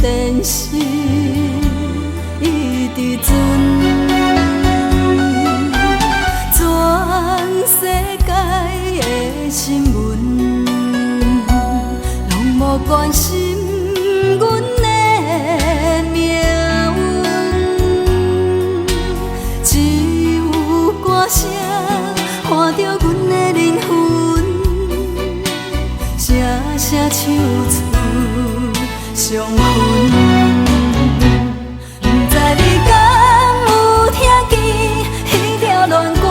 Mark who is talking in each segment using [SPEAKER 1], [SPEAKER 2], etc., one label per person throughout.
[SPEAKER 1] 电视一直存，全世界的新闻拢无关心阮的命运，只有歌声伴着阮的灵魂，声声唱出伤痕。不知你敢有听见迄条恋歌，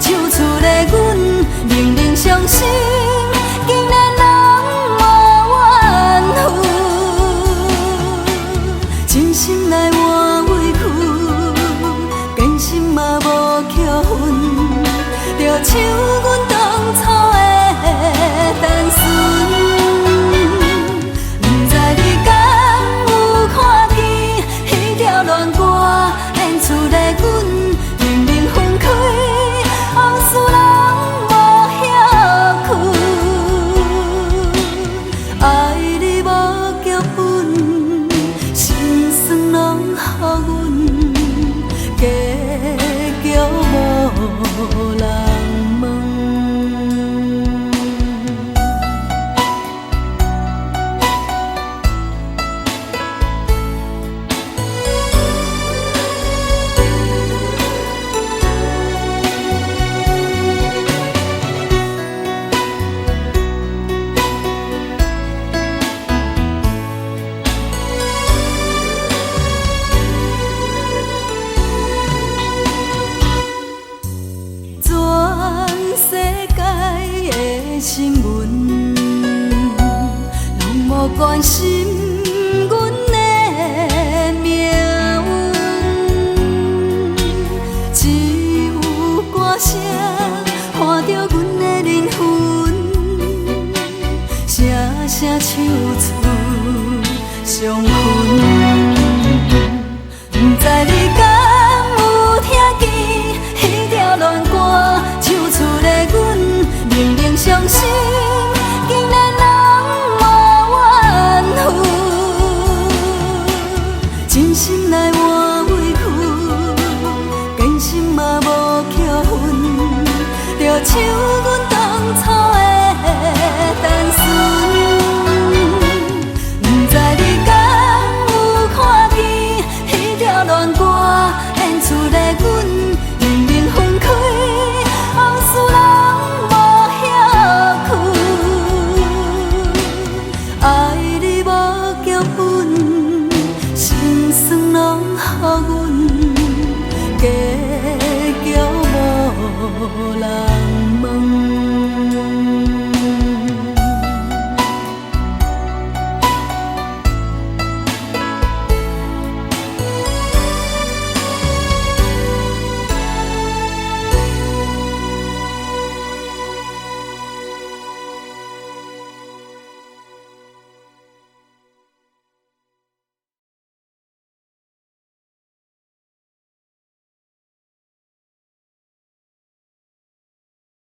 [SPEAKER 1] 唱出的阮仍然伤心，竟然拢无怨妇，真心来换委屈，真心嘛无扣分，就像阮当初的单纯。不知你敢有看见迄条恋歌，演出的阮仍然分开，往事拢无遐久，爱你无脚本，心酸拢予阮结局无人问。新闻拢无关心阮的命运，只有歌声伴着阮的灵魂，声声唱出伤痕。不知你敢有听见迄条恋歌，唱出的阮仍然伤心，竟然拢无怨妇，真心来换委屈，真心嘛无扣分，就像阮当初的单纯。不知你敢有看见迄条恋歌，演出的阮仍然分开，往事拢无遐久，爱你无脚本，心酸拢予阮结局无人。